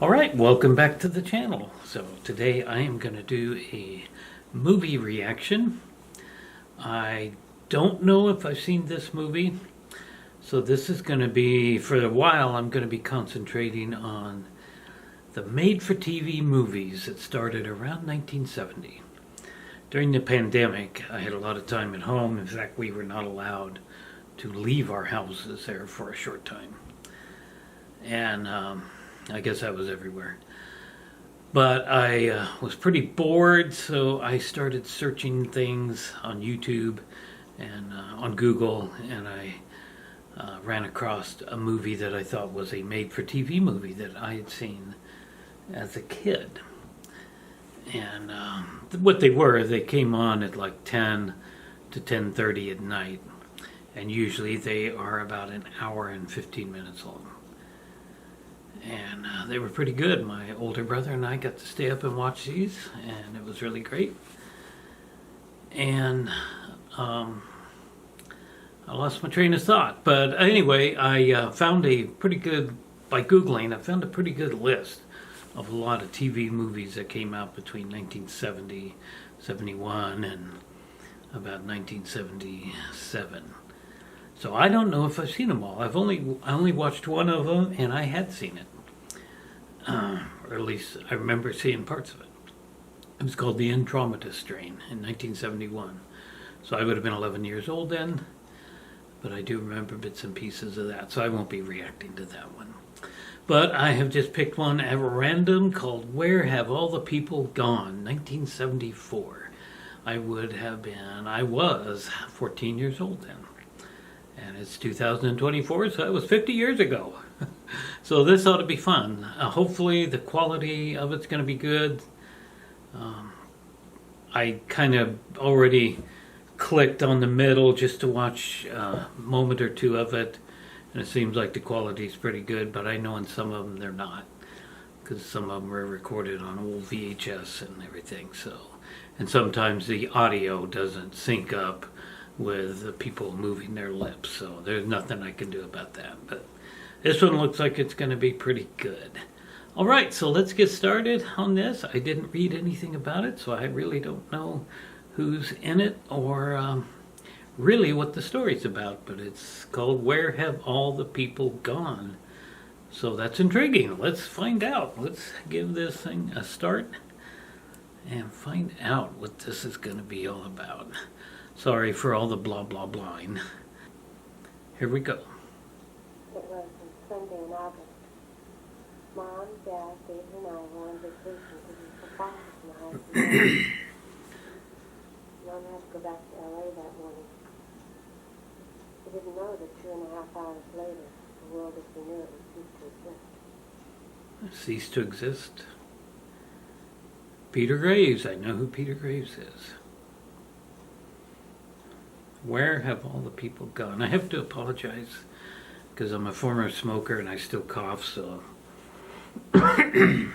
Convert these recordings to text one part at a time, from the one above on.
Alright, welcome back to the channel. So today I am going to do a movie reaction. I don't know if I've seen this movie, so this is going to be, for a while, I'm going to be concentrating on the made-for-TV movies that started around 1970. During the pandemic, I had a lot of time at home. In fact, we were not allowed to leave our houses there for a short time. And I guess I was everywhere. But I was pretty bored, so I started searching things on YouTube and on Google, and I ran across a movie that I thought was a made-for-TV movie that I had seen as a kid. And what they came on at like 10 to 10:30 at night, and usually they are about an hour and 15 minutes long. And they were pretty good. My older brother and I got to stay up and watch these, and it was really great. And I lost my train of thought. But anyway, I found a pretty good, by Googling, I found a pretty good list of a lot of TV movies that came out between 1970, 71, and about 1977. So I don't know if I've seen them all. I only watched one of them, and I had seen it. Or at least I remember seeing parts of it. It was called The Andromeda Strain in 1971. So I would have been 11 years old then, but I do remember bits and pieces of that, so I won't be reacting to that one. But I have just picked one at random called Where Have All the People Gone, 1974. I was 14 years old then. And it's 2024, so it was 50 years ago. So this ought to be fun. Hopefully the quality of it's going to be good. I kind of already clicked on the middle just to watch a moment or two of it. And it seems like the quality is pretty good, but I know in some of them they're not. Because some of them were recorded on old VHS and everything. And sometimes the audio doesn't sync up with the people moving their lips, so there's nothing I can do about that. But this one looks like it's going to be pretty good. All right, so let's get started on this. I didn't read anything about it, so I really don't know who's in it or really what the story's about, but it's called Where Have All the People Gone? So that's intriguing. Let's find out. Let's give this thing a start and find out what this is going to be all about. Sorry for all the blah blah blahing. Here we go. It was Sunday in August. Mom, Dad, Dave, and I were on vacation to do the classes in the house. Mom had to go back to L.A. that morning. We didn't know that 2.5 hours later, the world as we knew it would cease to exist. Cease to exist. Peter Graves. I know who Peter Graves is. Where have all the people gone? I have to apologize because I'm a former smoker and I still cough, so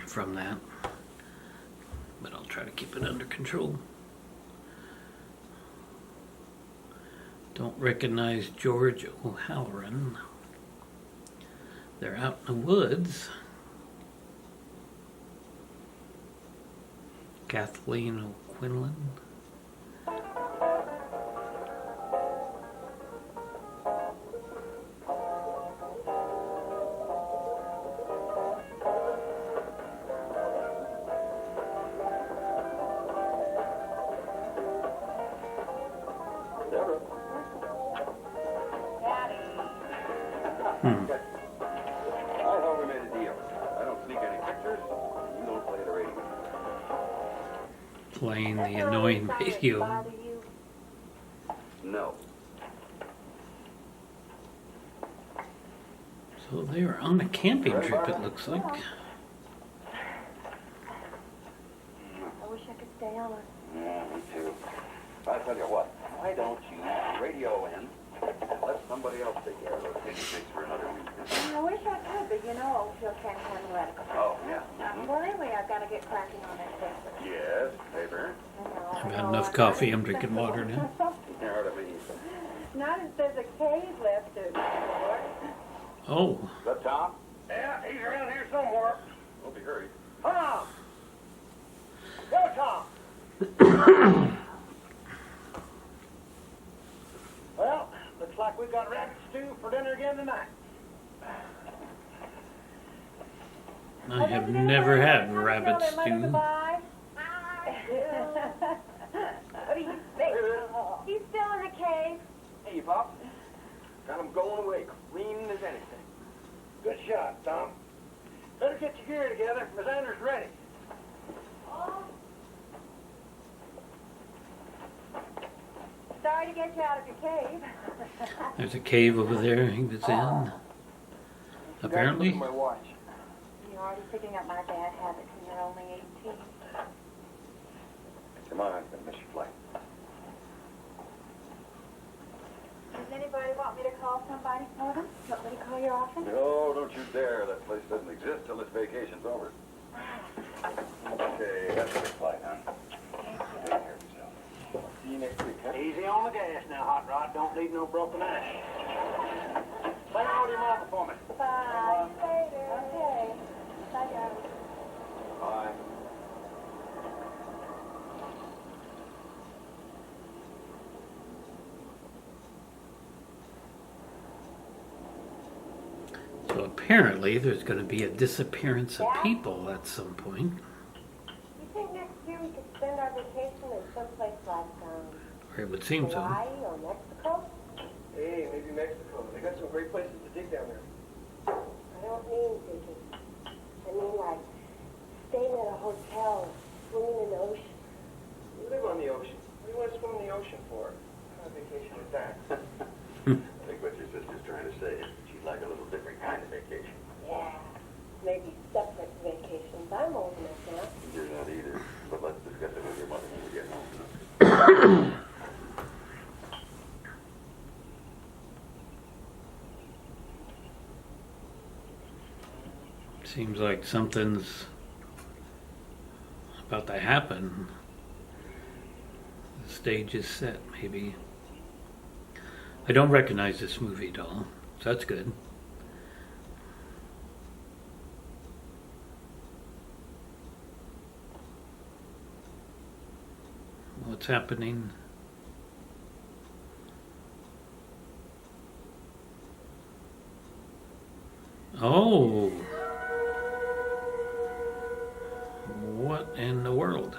from that. But I'll try to keep it under control. Don't recognize George O'Halloran. They're out in the woods. Kathleen O'Quinlan. I thought we made a deal. I don't sneak any pictures. You don't play the radio. Playing the annoying radio. No. So they were on a camping trip, it looks like. I wish I could stay on. Yeah, me too. I tell you what, why don't you radio in and let somebody else take care of those guinea pigs for another week? I wish I could, but you know, Oakville can't handle that. Oh, yeah. Well, anyway, I've got to get cracking on that paper. Yes, paper. I've had enough coffee, I'm drinking water now. You know what I mean? Not if there's a cave left to explore. Oh, The top? Yeah, he's around here somewhere. Don't be hurried. Tom! Go, Tom! Well, looks like we've got rabbit stew for dinner again tonight. I have never had rabbit stew. What do you think? He's still in the cave. Hey, Pop. Got him going away, clean as anything. Good shot, Tom. Better get your gear together. Miss Anders ready. Sorry to get you out of your cave. There's a cave over there he was in. Apparently. My watch. You're already picking up my bad habits and you're only 18. Come on, I'm gonna miss your flight. Does anybody want me to call somebody for them? Want me to call your office? No, don't you dare. That place doesn't exist till this vacation's over. Okay, that's a good flight, huh? Take care of yourself. See you next week, huh? Easy on the gas now, Hot Rod. Don't need no broken ice. Say hello to your mama for me. Bye. Later. Okay. Bye, darling. Bye. So apparently there's going to be a disappearance of people at some point. You think next year we could spend our vacation in someplace like Or it would seem so. Hawaii or Mexico? Hey, maybe Mexico. They got some great places to dig down there. I don't mean digging. I mean like staying at a hotel, swimming in the ocean. You live on the ocean. What do you want to swim in the ocean for? What kind of vacation is that? I think what your sister's trying to say is she'd like a little different kind of vacation. Yeah. Maybe separate vacations. I'm old enough now. You're not either. But let's discuss it with your mother when we get home. Seems like something's about to happen. The stage is set, maybe. I don't recognize this movie at all, so that's good. What's happening? Oh! What in the world?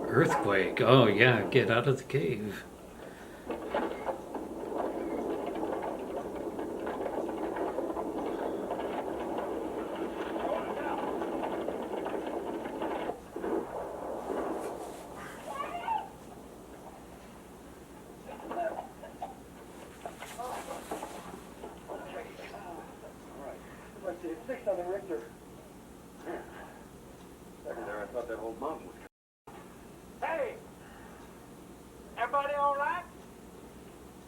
Earthquake. Oh yeah, get out of the cave. Let's see, it's 6 on the Richter. Second there, I thought that whole mountain was Hey! Everybody all right?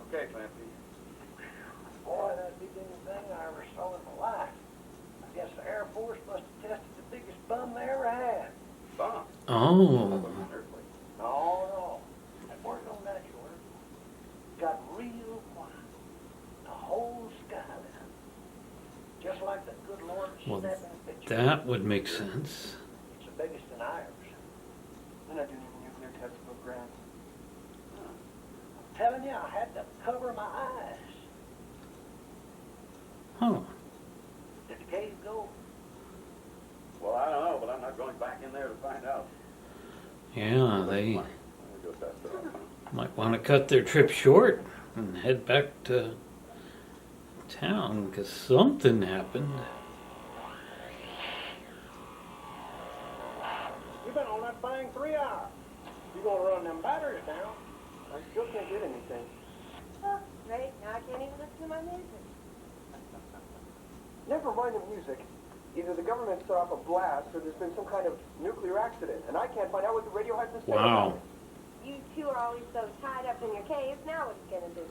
okay, Clancy. Boy, that'd be the only thing I ever saw in my life. I guess the Air Force must have tested the biggest bum they ever had. Bomb. Oh. Earthquake. No. That weren't no natural earthquake. Got real quiet. The whole sky lit up. Just like the good Lord Well, snapping a picture. that would make sense. It's the biggest in ours. They're not doing any nuclear tests above ground. I'm telling you, I had to cover my eyes. Huh. Did the cave go? Well, I don't know, but I'm not going back in there to find out. Yeah, they Let me go test it out, huh? might want to cut their trip short and head back to town because something happened. You've been on that thing 3 hours. You're gonna run them batteries down. I still can't get anything. Oh, great. Now I can't even listen to my music. Never mind the music. Either the government set off a blast or there's been some kind of nuclear accident, and I can't find out what the radio has to say Wow. about it. You two are always so tied up in your caves. Now what are you going to do?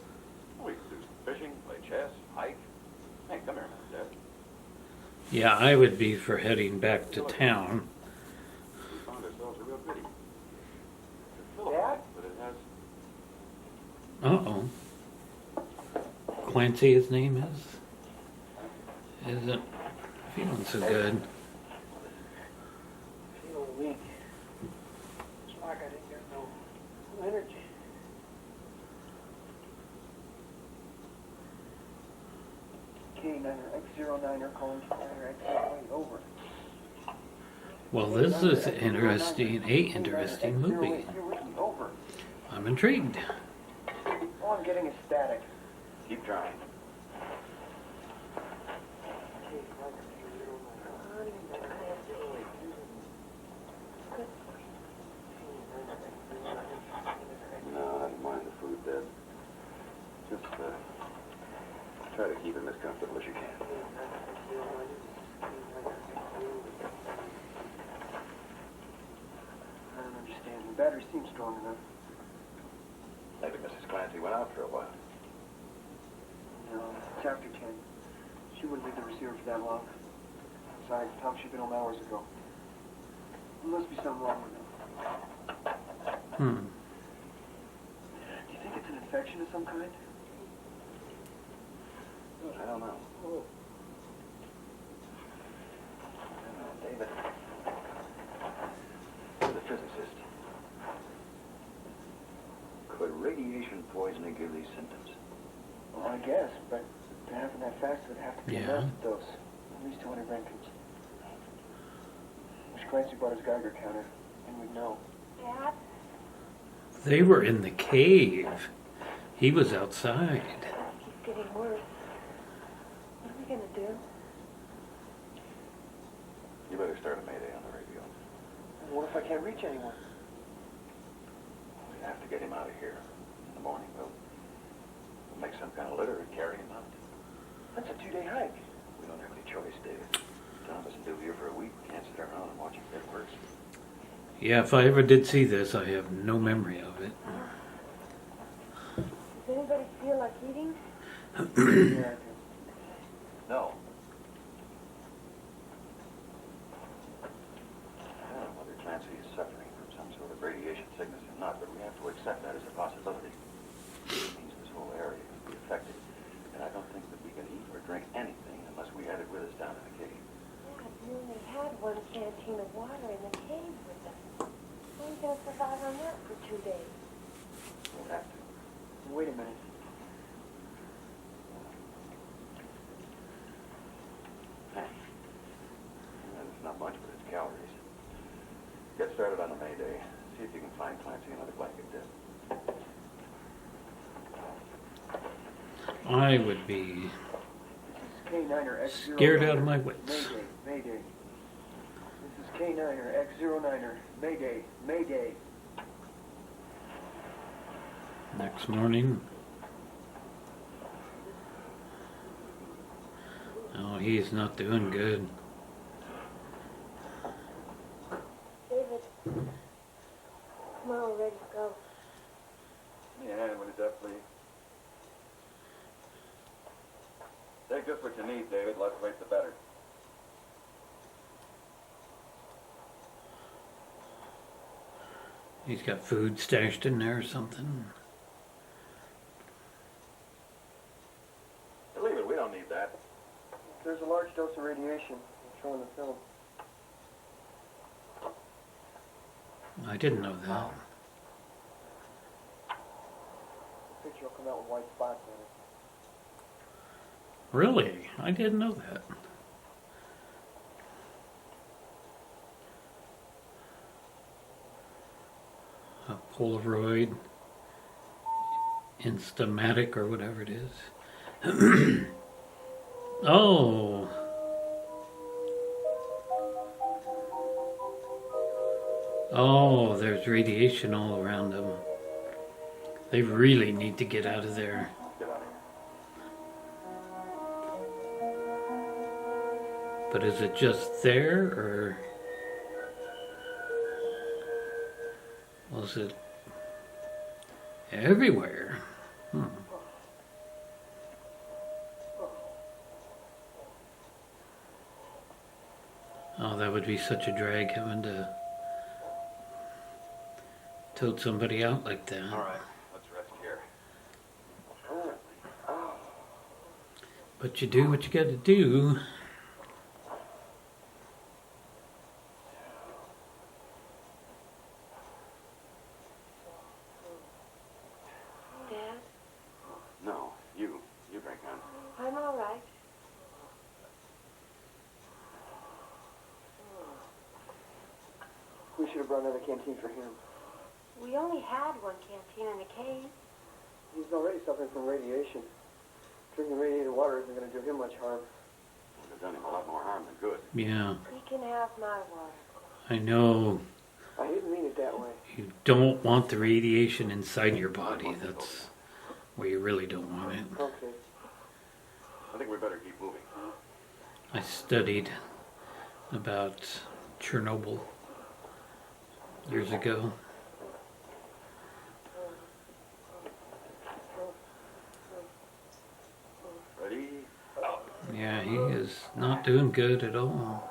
We could do some fishing, play chess, hike. Hey, come here a minute, Dad. Yeah, I would be for heading back to town. We found ourselves a real goodie. Dad? Uh-oh. Clancy, his name is? Isn't feeling so good. Feel weak. It's like I didn't get no energy. K9er X09er calling K9er X08 over. Well, this is interesting, interesting movie. Over. I'm intrigued. All I'm getting is static. Keep trying. No, I don't mind the food, Dad. Just try to keep him as comfortable as you can. I don't understand. The battery seems strong enough. Maybe Mrs. Clancy went out for a while. No, it's after 10. She wouldn't leave the receiver for that long. Besides, Tom should have been home hours ago. There must be something wrong with him. Do you think it's an infection of some kind? I don't know. David. You're the physicist. Could radiation poisoning give these symptoms? Well, I guess, but to happen that fast, it would have to be a Yeah. massive dose. At least 200 Roentgens. Wish Clancy brought his Geiger counter, and we'd know. Dad? They were in the cave. He was outside. He's getting worse. What are we gonna do? You better start a mayday on the radio. What if I can't reach anyone? We have to get him out of here. In the morning, we'll make some kind of litter and carry him out. That's a 2-day hike. We don't have any choice, David. Tom isn't due here for a week. We can't sit around and watch him get worse. Yeah, if I ever did see this, I have no memory of it. Does anybody feel like eating? Yeah, I do. No. I don't know whether Clancy is suffering from some sort of radiation sickness or not, but we have to accept that as a possibility. It means this whole area could be affected. And I don't think that we can eat or drink anything unless we had it with us down in the cave. Dad, we only had one canteen of water in the cave with us. How are we gonna survive on that for 2 days? We'll have to. Wait a minute. It's not much, but it's calories. Get started on the Mayday. See if you can find Clancy another blanket dip. I would be This is K9er X09er. scared out of my wits. Mayday. This is K9er X09er. Mayday. Next morning. Oh, he's not doing good. David, come on, we're ready to go. Yeah, when it's up, please. Take just what you need, David. Less weight, the better. He's got food stashed in there or something. Leave it. We don't need that. There's a large dose of radiation shown in the film. I didn't know that. The picture will come out with white spots on it. Really? I didn't know that. A Polaroid Instamatic or whatever it is. Oh. Oh, there's radiation all around them. They really need to get out of there. Get out of here. But is it just there, or was it everywhere? Oh, that would be such a drag having to tote somebody out like that. All right. Let's rest here. But you do what you gotta do. Dad, No, you drink, hon. I'm all right. We should have brought another canteen for him. We only had one canteen in the cave. He's already suffering from radiation. Drinking radiated water isn't going to do him much harm. Would have done him a lot more harm than good. Yeah, He can have my water. I know. I didn't mean it that way. You don't want the radiation inside your body. That's where you really don't want it. Okay. I think we better keep moving. I studied about Chernobyl years ago. Ready? Yeah, he is not doing good at all.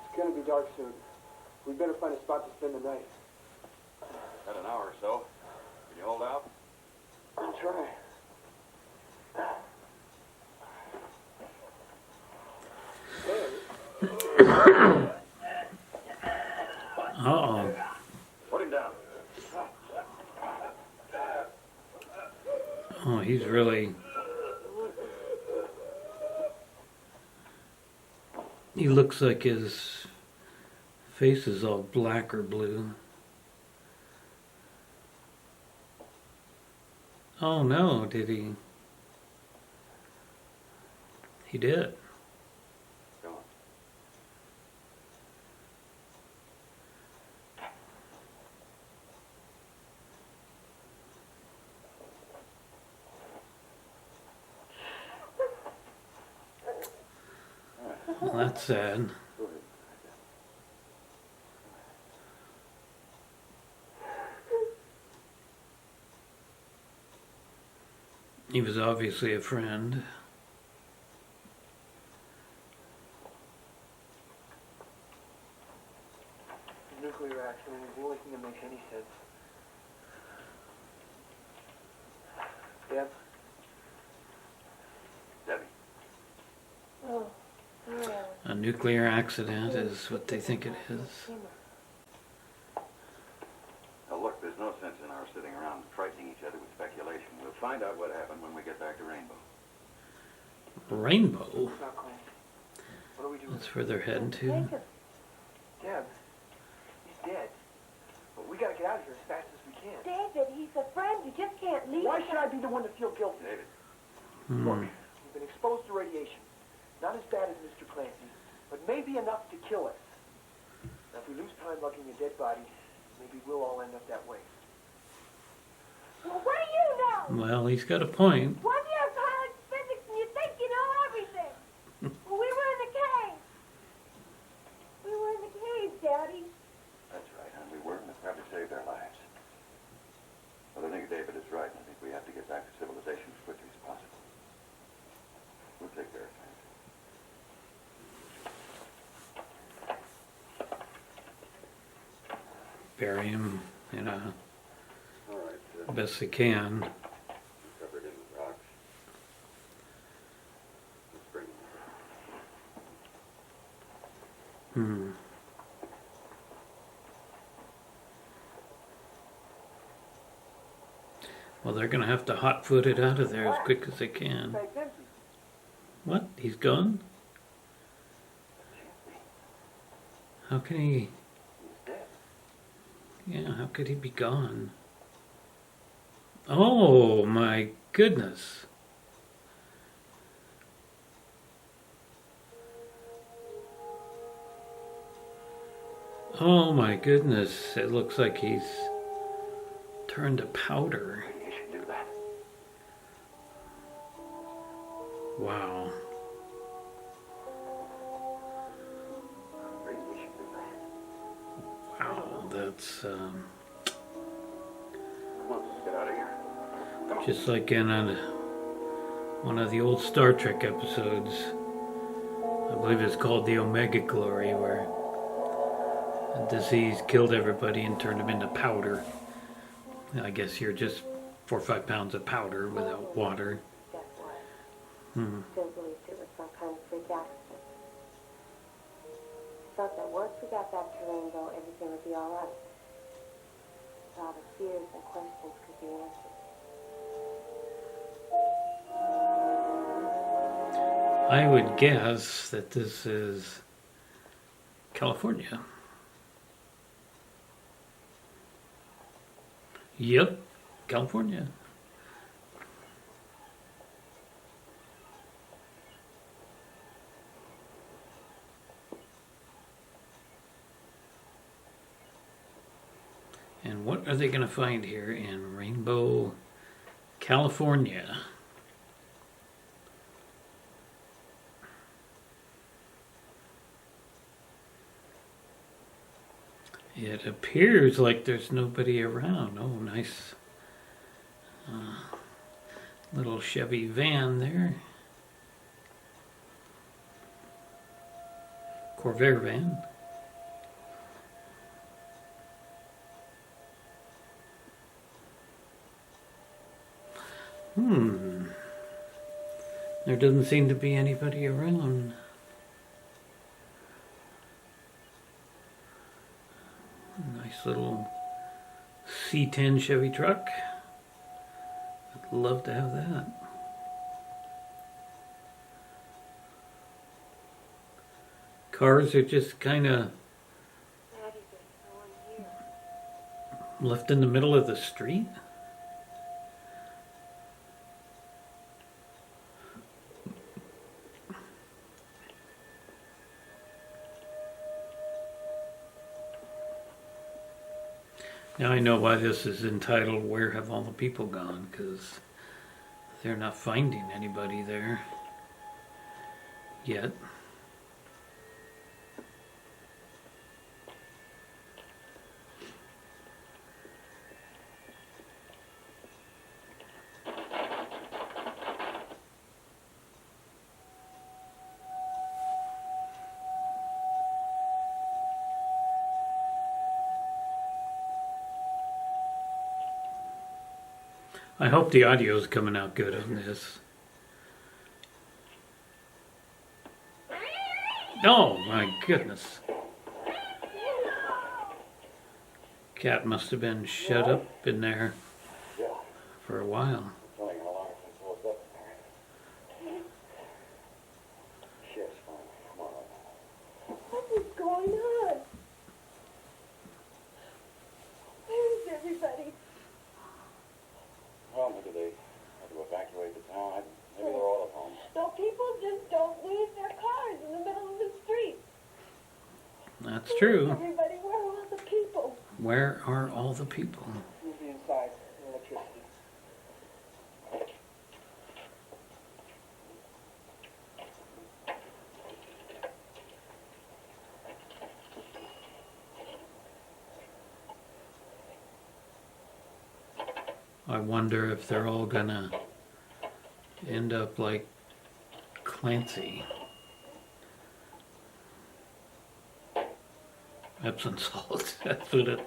It's going to be dark soon. We better find a spot to spend the night. Got an hour or so. Can you hold out? I'll try. Uh-oh. Put him down. Oh, he's really... He looks like his face is all black or blue. Oh no, did he? He did. Go on. Well, that's sad. Go ahead. He was obviously a friend. Nuclear accident is the only thing that makes any sense. Deb? Debbie. Oh, yeah. A nuclear accident is what they think it is. Now look, there's no sense in our sitting around frightening each other with speculation. We'll find out what happened when we get back to Rainbow. Rainbow? Not Clancy. What do we do with That's where they're heading to. Take him. Deb? He's dead. But we gotta get out of here as fast as we can. David, he's a friend. You just can't leave Why him. should I be the one to feel guilty? David. Look, Hmm. we've been exposed to radiation. Not as bad as Mr. Clancy, but maybe enough to kill us. Now, if we lose time lugging a dead body, maybe we'll all end up that way. Well, what do you know? Well, he's got a point. 1 year of college physics and you think you know everything. Well, we were in the cave. We were in the cave, Daddy. That's right, hon. We were, and it probably saved our lives. But I think David is right. I think we have to get back to civilization as quickly as possible. We'll take care of things. Bury him, you know, All right. best they can. Covered in rocks. Let's bring him. Hmm. Well, they're gonna have to hot-foot it out of there as quick as they can. Bag's empty. What? He's gone? How can he... He's dead. Yeah, how could he be gone? Oh, my goodness. Oh, my goodness. It looks like he's turned to powder. Radiation do that. Wow. Radiation do that. Wow, that's Come on, let's get out of here. Come on. just like in one of the old Star Trek episodes. I believe it's called the Omega Glory, where A disease killed everybody and turned them into powder. I guess you're just 4 or 5 pounds of powder without water. Guess what? Hmm. Still believed it was some kind of freak accident. Felt that once we got back to Rainbow, everything would be all right. All the fears and questions could be answered. I would guess that this is California. Yep, California. And what are they going to find here in Rainbow, California? It appears like there's nobody around. Oh, nice little Chevy van there. Corvair van. There doesn't seem to be anybody around. Nice little C10 Chevy truck. I'd love to have that. Cars are just kind of Maddie, there's no one here. left in the middle of the street. Now I know why this is entitled Where Have All the People Gone? Because they're not finding anybody there yet. I hope the audio is coming out good on this. Oh my goodness. Cat must have been shut up in there for a while. Telling how long since it was up there. Shit's fine. Come on. What is going on? Where is everybody? Well, maybe they had to evacuate the town. Maybe they're all at home. No, people just don't leave their cars in the middle of the street. That's true. Everybody, where are all the people? Where are all the people? Maybe inside. Electricity. I wonder if they're all gonna end up like Clancy. Epsom salt. That's what it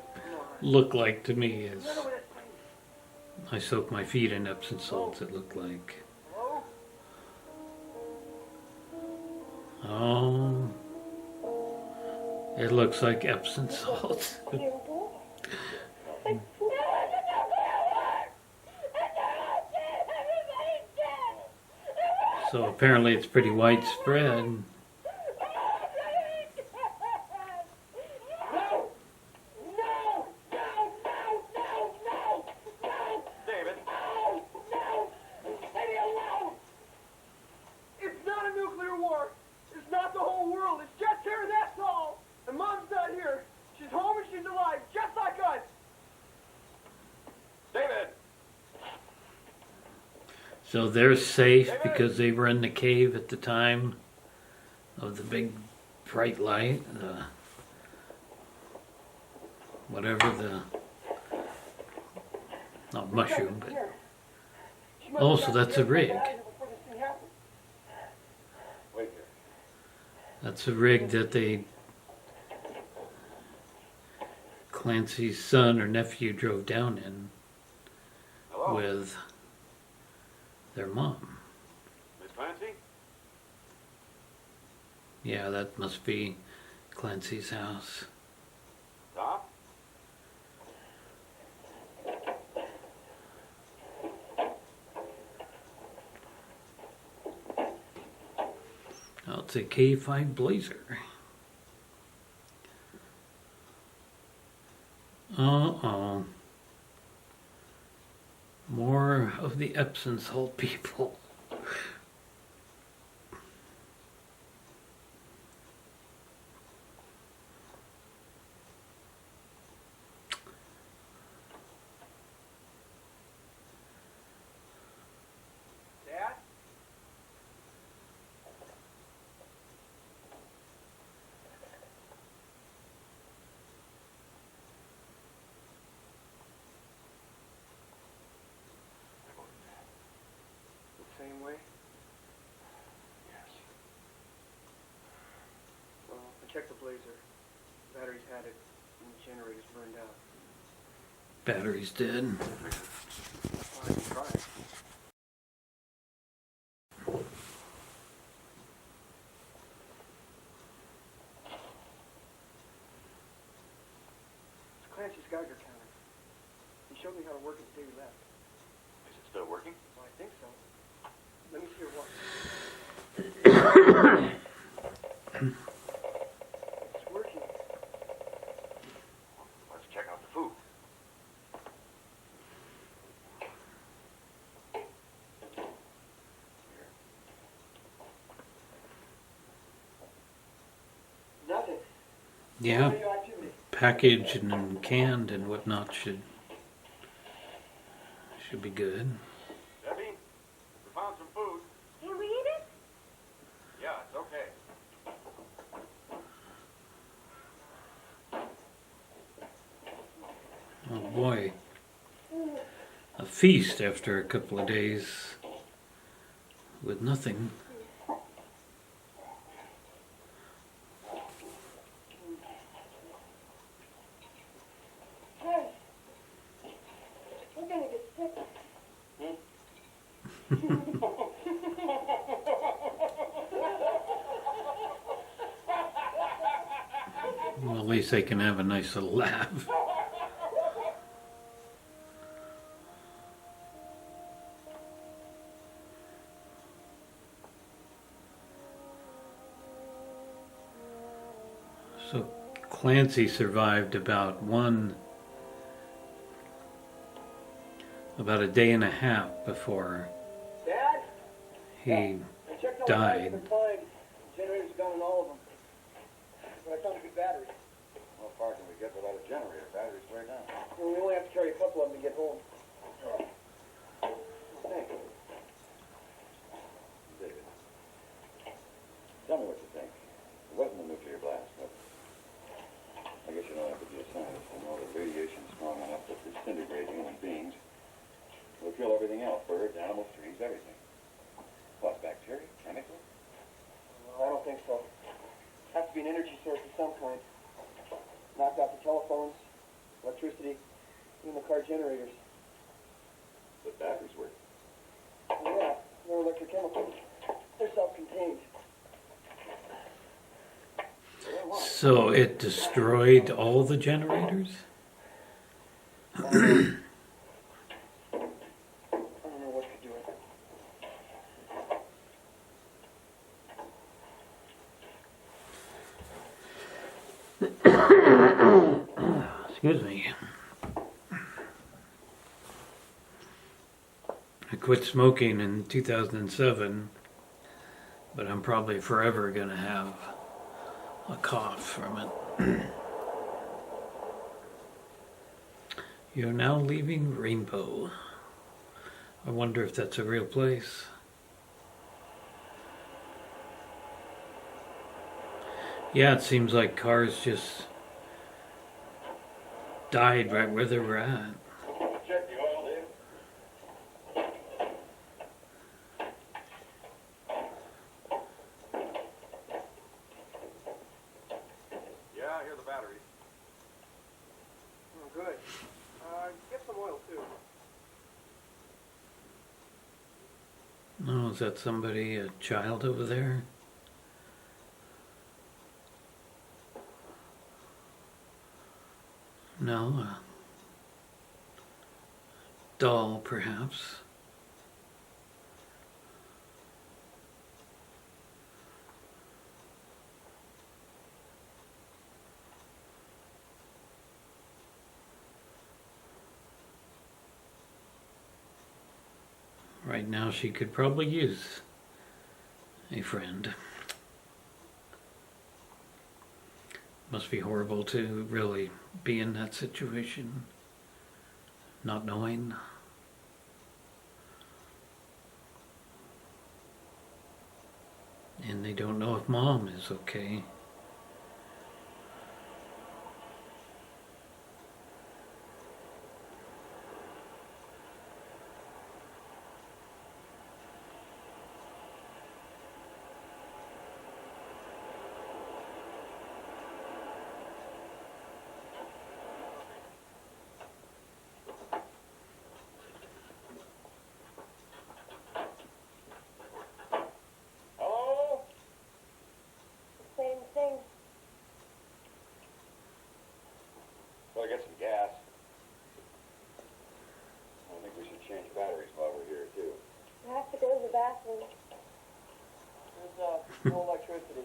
looked like to me. As I soaked my feet in Epsom salts, it looked like. Oh, it looks like Epsom salt. So apparently it's pretty widespread. David! It's not a nuclear war. It's not the whole world. It's just her, that's all. And Mom's not here. She's home and she's alive, just like us. David! So they're safe because they were in the cave at the time of the big bright light. Whatever the, not mushroom, but oh, so that's a rig. Wait here. That's a rig that they Clancy's son or nephew drove down in Hello, with their mom. Miss Clancy? Yeah, that must be Clancy's house. Tom? Oh, it's a K5 Blazer. Uh-oh. More of the Epsom salt people. Dad? The same way? Yes. Well, I checked the Blazer. Batteries had it, and the generator's burned out. Battery's dead. Well, I can try. It's Clancy's Geiger counter. He showed me how to work it the day we left. Is it still working? Well, I think so. Let me see your watch. It's working. Let's check out the food. Nothing. Yeah, Radioactivity. packaged and canned and whatnot should be good. Debbie, we found some food. Can we eat it? Yeah, it's okay. Oh boy. A feast after a couple of days with nothing. Hey, we're gonna get sick. Well, at least they can have a nice little laugh. So Clancy survived about a day and a half before Dad? he I checked all the died. batteries fine. Generators gone in all of them. But I found a good battery. How far can we get without a generator? Battery's way down. Well, we only have to carry a couple of them to get home. Thank you. David, tell me what you think. It wasn't a nuclear blast, but I guess you don't have to be a scientist to know that radiation is strong enough to disintegrate human beings. It'll kill everything else, birds, animals, trees, everything. What, bacteria, chemicals? Well, I don't think so. Has to be an energy source of some kind. Knocked out the telephones, electricity, even the car generators. The batteries work. Yeah, they're electrochemicals. They're self-contained. So it destroyed all the generators? I don't know what could do it. Excuse me. I quit smoking in 2007, but I'm probably forever gonna have a cough from it. You're now leaving Rainbow. I wonder if that's a real place. Yeah, it seems like cars just died right where they were at. Check the oil, Dave. Yeah, I hear the batteries. Oh, is that somebody, a child over there? No, a doll perhaps. Right now she could probably use a friend. Must be horrible to really be in that situation, not knowing. And they don't know if mom is okay. Hello? Same thing. Gotta get some gas. I think we should change batteries while we're here, too. I have to go to the bathroom. There's no electricity.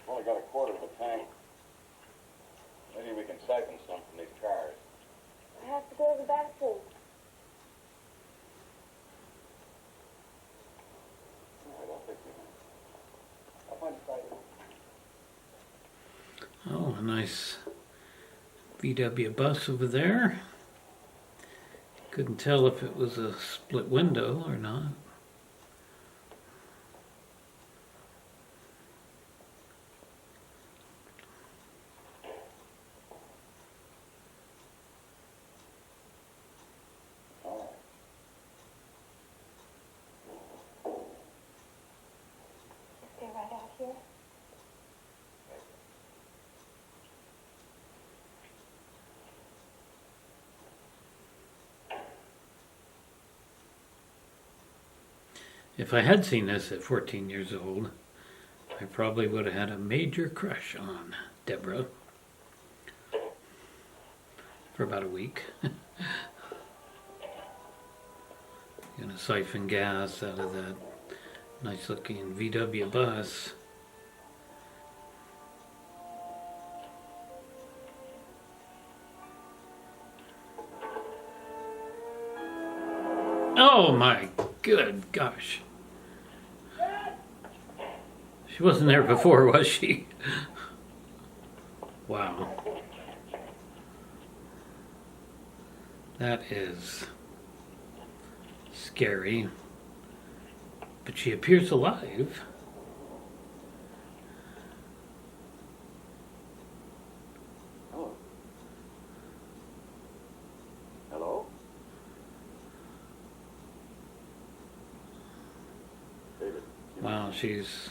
Only got a quarter of a tank. Maybe we can siphon some from these cars. I have to go to the bathroom. All right, I'll take you. I'll find a siphon. Oh, a nice VW bus over there. Couldn't tell if it was a split window or not. All right. Stay right out here. If I had seen this at 14 years old, I probably would have had a major crush on Deborah for about a week. Gonna siphon gas out of that nice looking VW bus. Oh my good gosh. She wasn't there before, was she? Wow. That is scary. But she appears alive. Hello. Hello? David. Wow, she's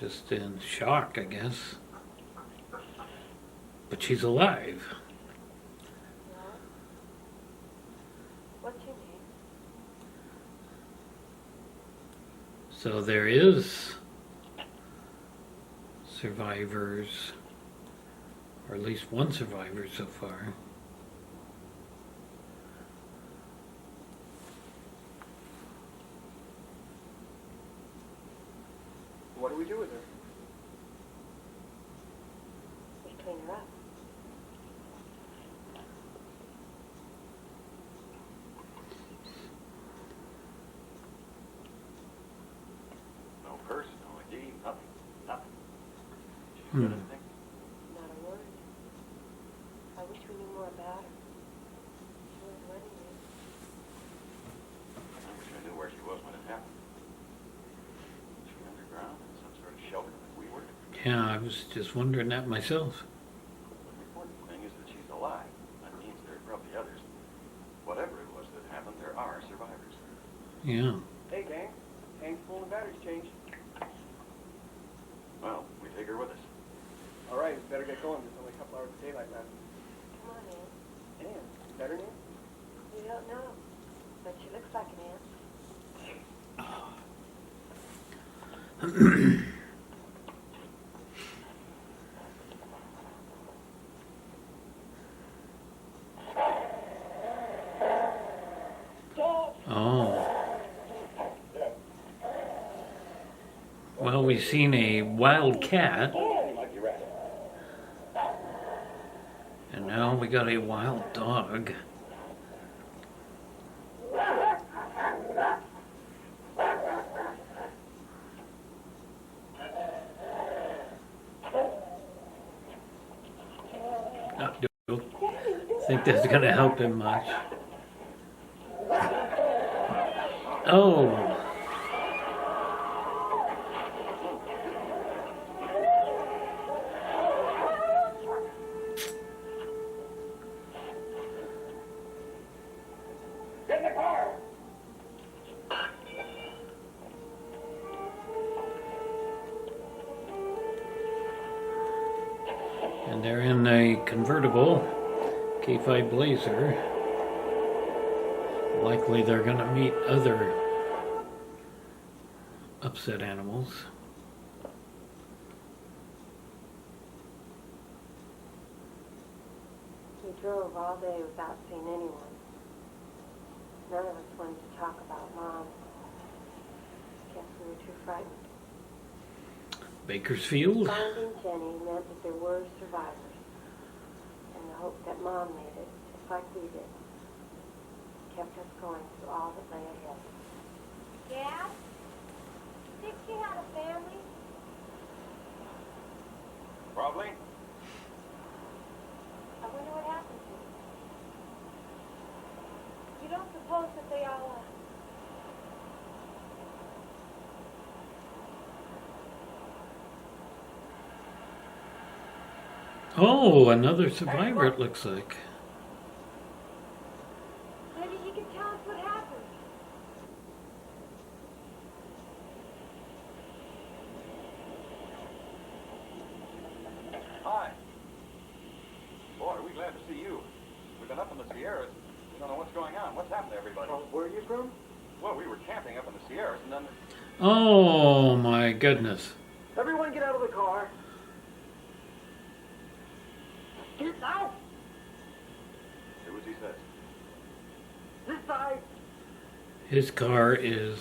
just in shock, I guess. But she's alive. Yeah. What you need? So there is survivors, or at least one survivor so far. What do we do with her? Just clean her up. No purse, no ID, nothing. Nothing. She's Hmm. got anything? Not a word. I wish we knew more about her. She was letting me. I wish I knew where she was when it happened. Was she underground in some sort of shelter like we were? Yeah, I was just wondering that myself. The important thing is that she's alive. That means there are probably others. Whatever it was that happened, there are survivors. Yeah. Hey, gang. Tank's full and batteries changed. Well, we take her with us. All right, we better get going. There's only a couple hours of daylight left. Come on, Ann. Ann, better name? You don't know, but she looks like an ant. Oh. Well, we've seen a wild cat, and now we got a wild dog. I don't think that's gonna help him much. Oh. Get in the car! And they're in a convertible K5 Blazer. Likely they're gonna meet other upset animals. We drove all day without seeing anyone. None of us wanted to talk about Mom. Guess we were too frightened. Bakersfield. Finding Jenny meant that there were survivors. And the hope that Mom made it, just like we did, kept us going through all that lay ahead. Dad? Did she have a family? Probably. I wonder what happened to them. You don't suppose that they all, Oh, another survivor it looks like. maybe you can tell us what happened. Hi. Boy, are we glad to see you. We've been up in the Sierras. We don't know what's going on. What's happened to everybody? Where are you from? Well, we were camping up in the Sierras, and then... Oh my goodness. Everyone get out of the car. Get out! Do as he says. This side! His car is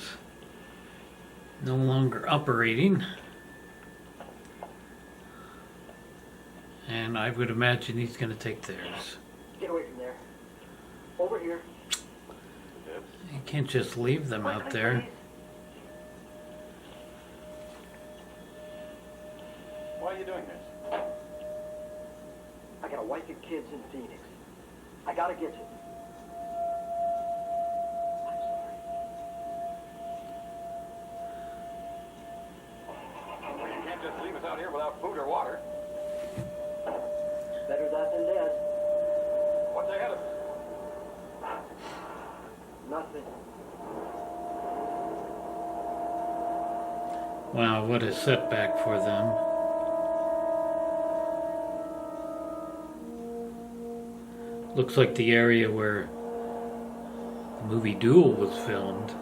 no longer operating. And I would imagine he's going to take theirs. Get away from there. Over here. You can't just leave them out there. Why are you doing this? I got a wife and kids in Phoenix. I gotta get you. I'm sorry. Well, you can't just leave us out here without food or water. Better that than dead. What's ahead of us? Nothing. Wow, what a setback for them. Looks like the area where the movie Duel was filmed.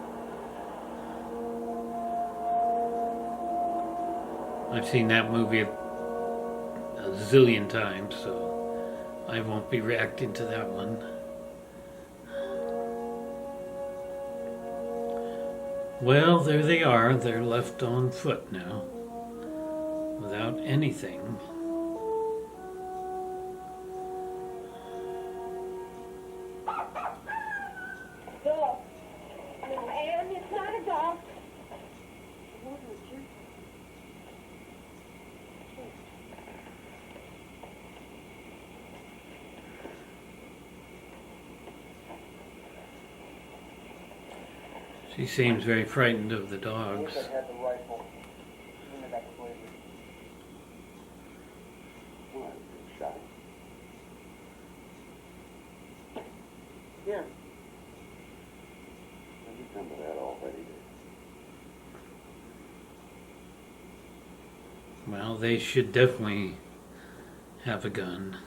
I've seen that movie a zillion times, so I won't be reacting to that one. Well, there they are. They're left on foot now, without anything. Dog. No, Anne, it's not a dog. She seems very frightened of the dogs. had the rifle. And I got the blazer. What? Shot? Yeah. You've come to that already. Well, they should definitely have a gun.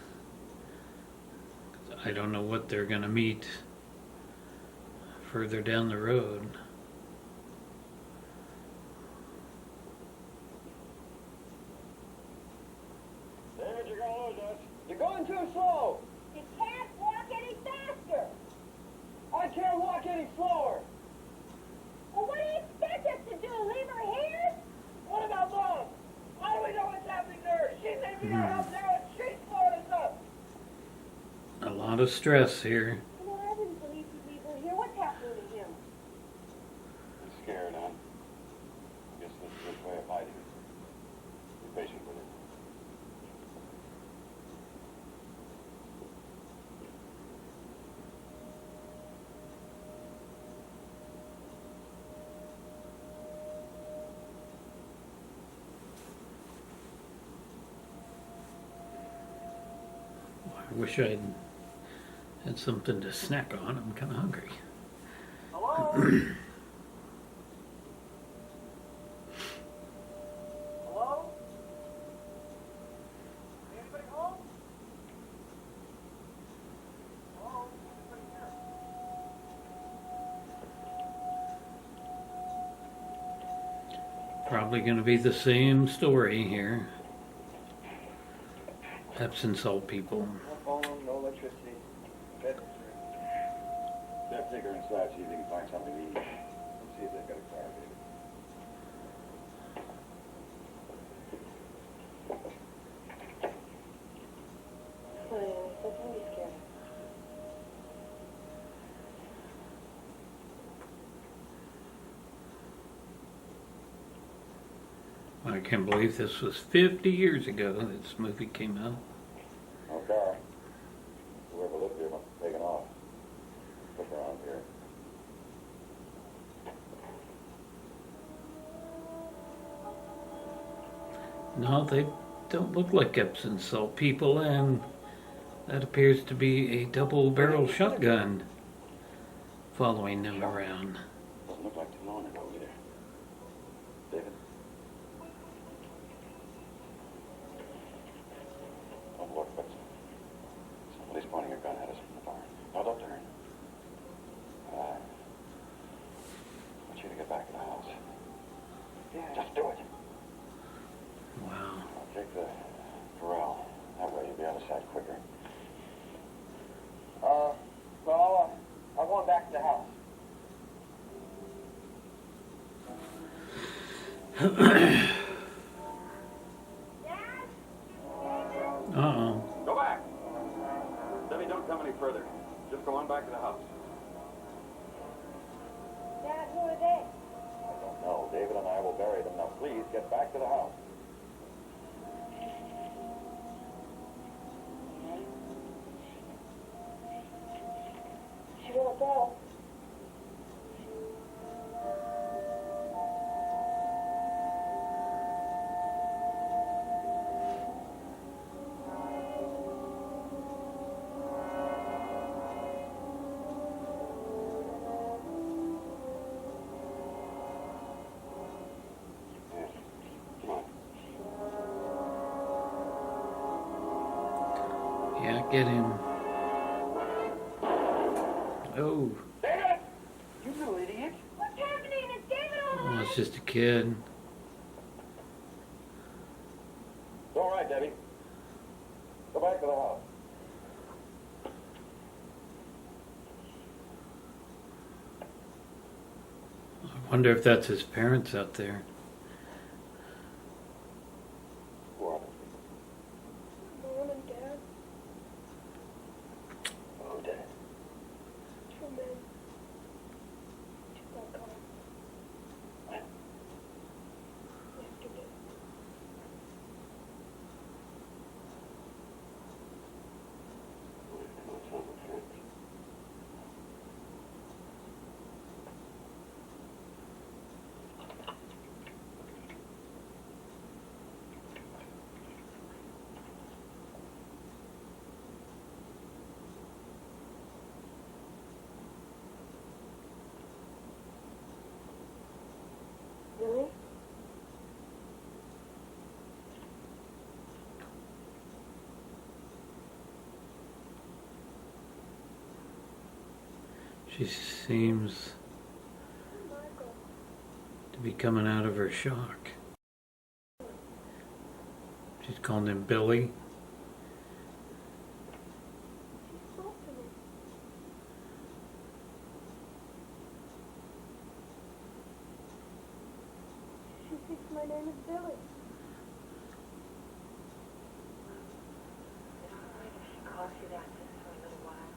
I don't know what they're gonna meet further down the road. of stress here. You know, I didn't believe you people here. What's happening to him? I'm scared, hon. I guess that's a good way of hiding it. Be patient with it. I wish I'd had something to snack on. I'm kind of hungry. Hello? Hello? Anybody home? Hello? Anybody here? Probably going to be the same story here. Epsom salt people. No phone, no electricity. Bedroom's room. Jeff, take her inside, see if you can find something to eat. Let's see if they've got a car, baby. Honey, so don't be scared. I can't believe this was 50 years ago this movie came out. No car. Whoever lived here must have taken off. Look around here. No, they don't look like Epsom salt people, and that appears to be a double-barrel shotgun following them around. Doesn't look like too long ago either. David? Don't look, but somebody's pointing a gun at us from the barn. No, don't turn. I want you to get back to the house. Just do it. Wow. I'll take the corral. That way you'll be out of sight quicker. Well, I'm going back to the house. Uh-oh. Go back! Debbie, don't come any further. Just go on back to the house. Dad, who are they? I don't know. David and I will bury them. Now, please, get back to the house. She won't go. Yes. Come on. Yeah, get him. Oh, David! You little idiot. What's happening? Is David all well, right? it's just a kid. It's all right, Debbie. Go back to the house. I wonder if that's his parents out there. Who are they? Mom and Dad, Oh, Dad. 2 men. 2 got caught. When? Yesterday. What's on the fence? Really? She seems Michael. to be coming out of her shock. She's calling him Billy. She spoke to me. She thinks my name is Billy. Is it all right if she calls you that just for a little while?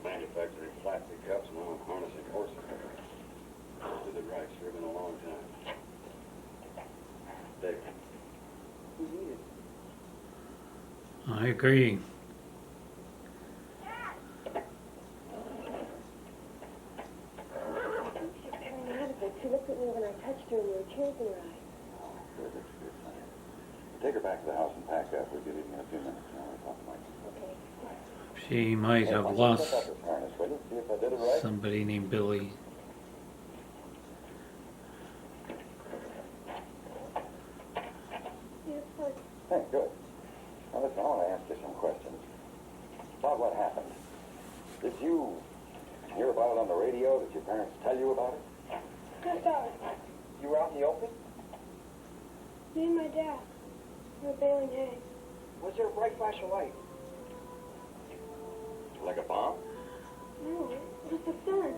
manufacturing plastic cups, now I'm harnessing horses. Did it right, sure, been a long time. David. We need it. I agree. She's coming out of it. She looked at me when I touched her and there were tears in her eyes. Good, that's good, honey. Take her back to the house and pack up. We'll be leaving in a few minutes. You know, something like that. Okay. She might have lost Pick up this harness, will you? See if I did it right? somebody named Billy. Yes, but Hey, good. Now listen, I want to ask you some questions. About what happened. Did you hear about it on the radio? Did your parents tell you about it? Just us. You were out in the open? Me and my dad. We were baling hay. Was there a bright flash of light? Like a bomb? No, it was the sun.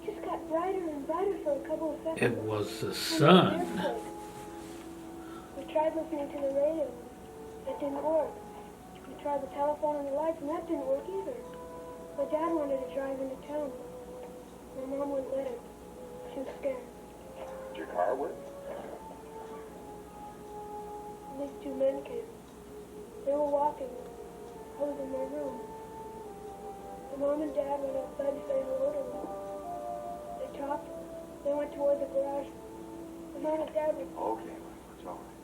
It just got brighter and brighter for a couple of seconds. It was the And sun. then the earthquake. We tried listening to the radio. It didn't work. We tried the telephone and the lights, and that didn't work either. My dad wanted to drive into town. My mom wouldn't let him. She was scared. Did your car work? And these two men came. They were walking. I was in my room. My mom and dad went outside to say hello to me. They talked. They went toward the garage. My mom and dad were... Okay, it's all right.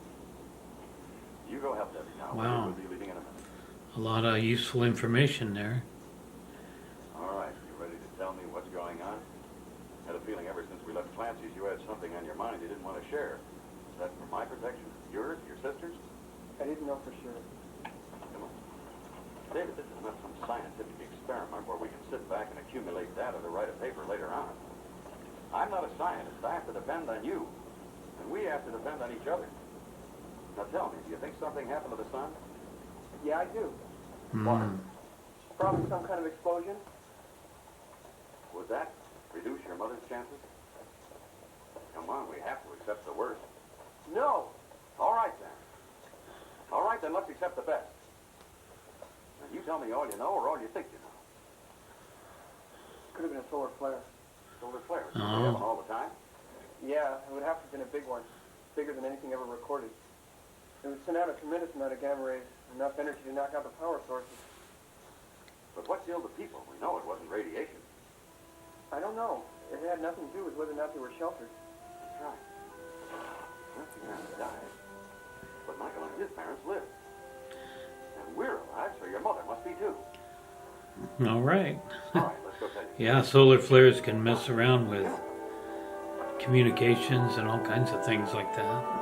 You go help Debbie now. Wow. We'll be leaving in a minute. A lot of useful information there. All right, you ready to tell me what's going on? Had a feeling ever since we left Clancy's you had something on your mind you didn't want to share. Is that for my protection? Yours? Your sister's? I didn't know for sure. Come on. David, this is not some scientific experiment where we can sit back and accumulate data to write a paper later on. I'm not a scientist. I have to depend on you. And we have to depend on each other. Now tell me, do you think something happened to the sun? Yeah, I do. Hmm. Probably some kind of explosion. Would that reduce your mother's chances? Come on, we have to accept the worst. No! All right, then. All right, then let's accept the best. Now, you tell me all you know or all you think you know. Could have been a solar flare. Solar flares. Oh. They happen all the time. Yeah, it would have to have been a big one. Bigger than anything ever recorded. It would send out a tremendous amount of gamma rays, enough energy to knock out the power sources. But what killed the people? We know it wasn't radiation. I don't know. It had nothing to do with whether or not they were sheltered. That's right. Well, your parents died. But Michael and his parents lived. And we're alive, so your mother must be too. All right. All right, let's go tell you. Yeah, solar flares can mess around with communications and all kinds of things like that.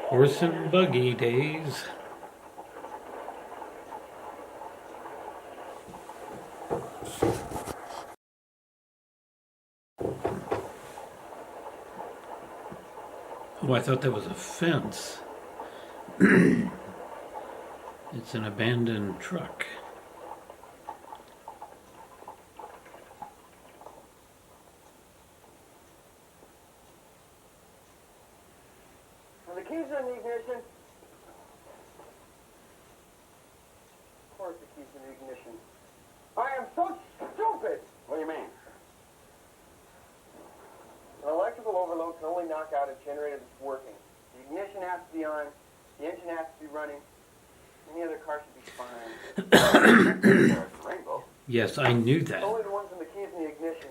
Horse and buggy days. Oh, I thought that was a fence. It's an abandoned truck. Are the keys in the ignition? Of course the keys in the ignition. I am so stupid! What do you mean? An electrical overload can only knock out a generator that's working. The ignition has to be on, the engine has to be running. Any other car should be fine. Rainbow. Yes, I knew that. Only the ones in the keys in the ignition.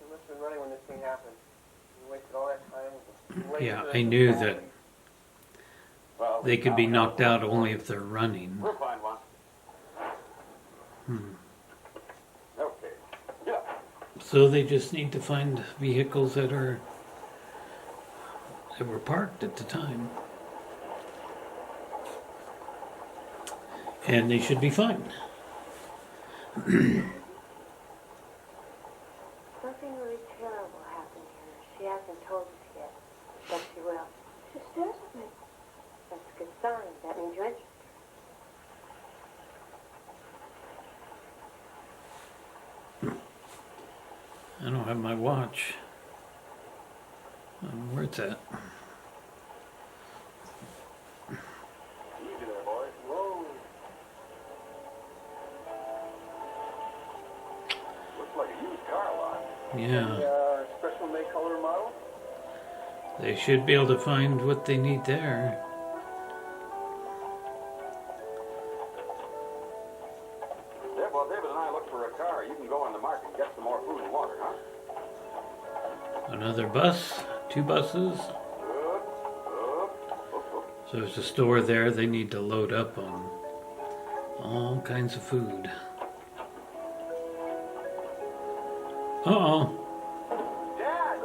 They must have been running when this thing happened. You wasted all that time. Yeah, I knew that Well, they could be knocked out only if they're running. We'll find one. Okay. Yeah. So they just need to find vehicles that were parked at the time. And they should be fine. something really terrible happened here. She hasn't told us yet, but she will. She stares at me. That's a good sign. That means you're interested. I don't have my watch. I don't know where it's at. Looks like a used car lot. Yeah, Special make, color, and model? they should be able to find what they need there. While David and I look for a car, you can go on the market and get some more food and water, huh? Another bus, 2 buses. So there's a store there. They need to load up on all kinds of food. Uh-oh. Dad!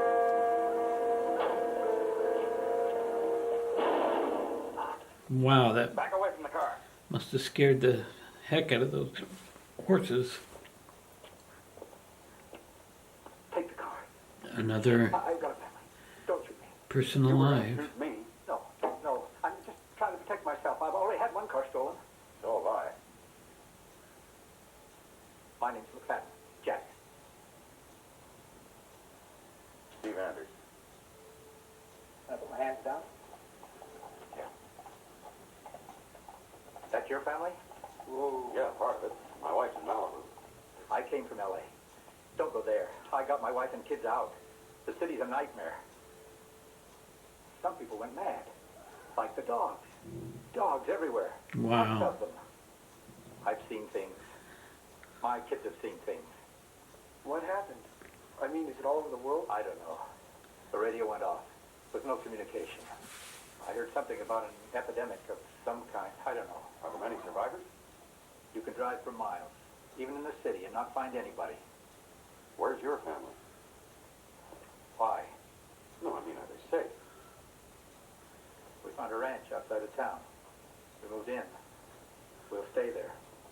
Wow, that Back away from the car. must have scared the heck out of those horses. Take the car. Another I've got a family. Don't shoot me. person You were gonna alive. shoot me. No. I'm just trying to protect myself. I've already had one car stolen. So have I. My name's McFadden. Jack. Steve Anders. Can I put my hands down? Yeah. That's your family? Whoa. Yeah, part of it. My wife's in Malibu. I came from L.A. Don't go there. I got my wife and kids out. The city's a nightmare. Some people went mad. Like the dogs. Dogs everywhere. Lots Wow. of them. I've seen things. My kids have seen things. What happened? I mean, is it all over the world? I don't know. The radio went off. With no communication. I heard something about an epidemic of some kind. I don't know. Are there many survivors? You can drive for miles, even in the city, and not find anybody. Where's your family? Why? No, I mean, are they safe? We found a ranch outside of town. We moved in. We'll stay there.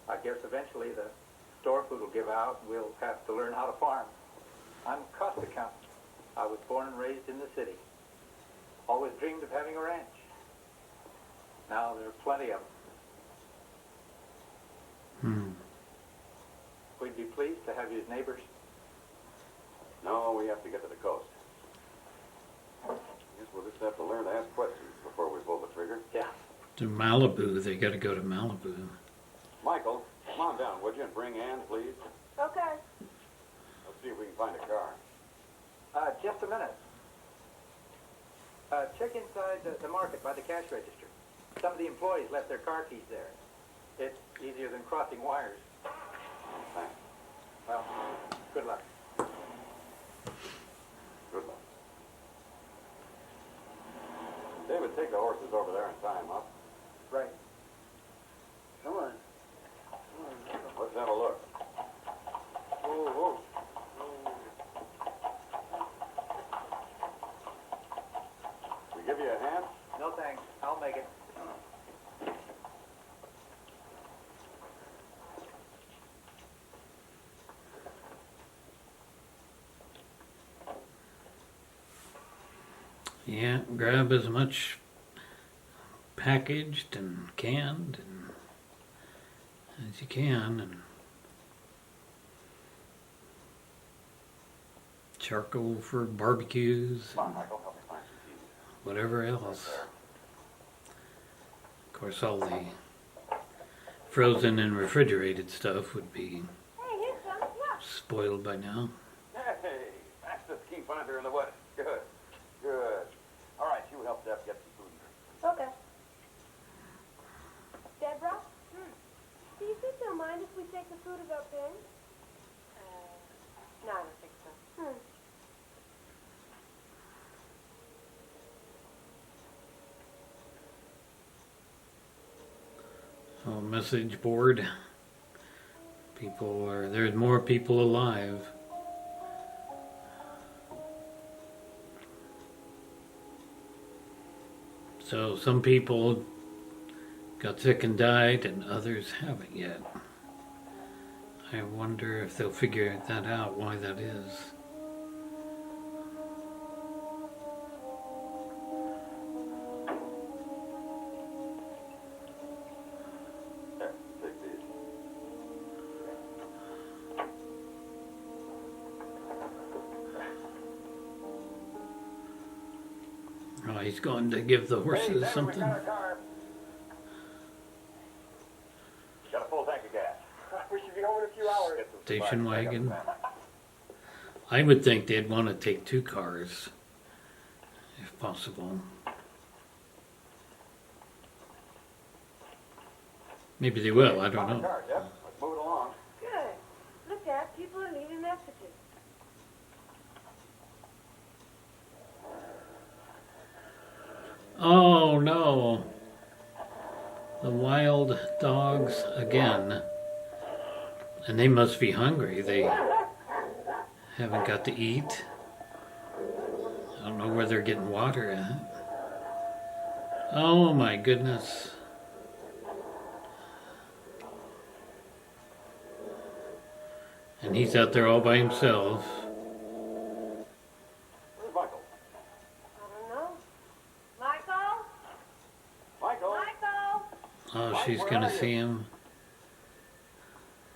I guess eventually the store food will give out and we'll have to learn how to farm. I'm a cost accountant. I was born and raised in the city. Always dreamed of having a ranch. Now there are plenty of them. Hmm. We'd be pleased to have you as neighbors. No, we have to get to the coast. I guess we'll just have to learn to ask questions before we pull the trigger. Yeah. To Malibu. They got to go to Malibu. Michael, come on down, would you, and bring Ann, please? Okay. Let's see if we can find a car. Just a minute. Check inside the market by the cash register. Some of the employees left their car keys there. It's easier than crossing wires. Thanks. Well, good luck. Good luck. David, take the horses over there and tie them up. Right. Come on. Let's have a look. Whoa, whoa. We give you a hand? No thanks. I'll make it. Yeah, grab as much packaged and canned as you can, and charcoal for barbecues, Come on, Michael, help me find some keys. whatever else. Of course, all the frozen and refrigerated stuff would be Hey, here's some. Look. spoiled by now. Hey, that's the key finder in the wet. Good, good. All right, you help Deb get some food and drink. Okay. Deborah? Do you think they'll mind if we take the food of our parents? No, I don't think so. Oh, message board. There's more people alive. So some people got sick and died, and others haven't yet. I wonder if they'll figure that out, why that is. There, take these. Oh, he's going to give the Hey, horses David, we something. got a car. Got a full tank of gas. We should be home in a few hours. Get some Station supplies. Check out wagon. the van. I would think they'd want to take 2 cars, if possible. Maybe they will, I don't know. Car, Jeff. Let's move it along. Good. Look, Dad, people are leaving messages. Oh no! The wild dogs again. And they must be hungry. They haven't got to eat. I don't know where they're getting water at. Oh my goodness. And he's out there all by himself. Where's Michael? I don't know. Michael? Michael? Michael? Oh, she's gonna see him.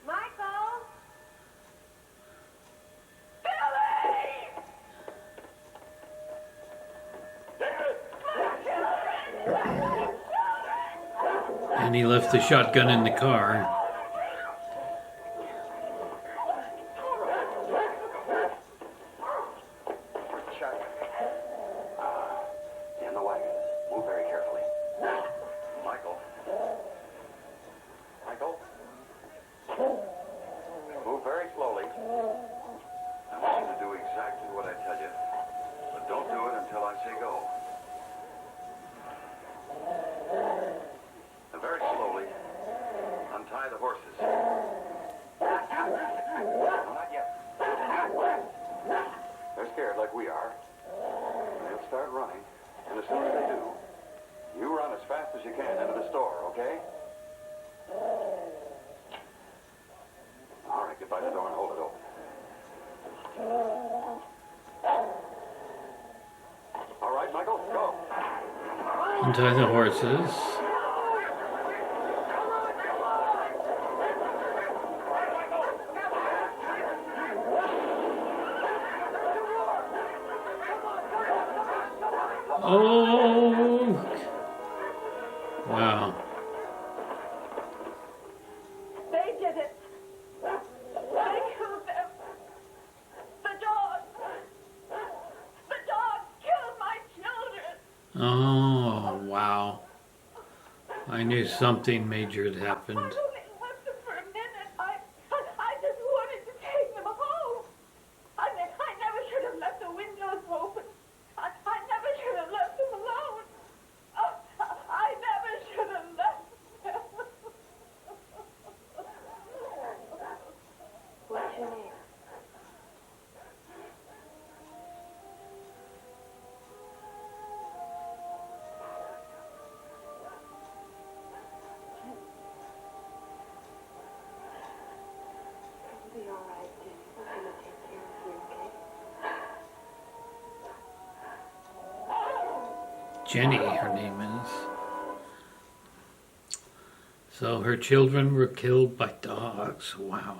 Michael? Billy! And he left the shotgun in the car. In the wagon. Move very carefully. Michael. Michael. Move very slowly. I want you to do exactly what I tell you. But don't do it until I say go. And very slowly, untie the horses. No, not yet. They're scared like we are. They'll start running, and as soon as they do, you run as fast as you can into the store, okay? All right, get by the door and hold it open. All right, Michael, go. Untie the horses. Oh! Wow. They did it. They killed them. The dog. The dog killed my children. Oh, wow. I knew something major had happened. I only left them for a minute. I just wanted to take them home. I never should have left the windows open. I never should have left them alone. I never should have left them. What's your name? It'll be all right, Jenny. We're gonna take care of you, okay? Jenny, her name is. So her children were killed by dogs. Wow.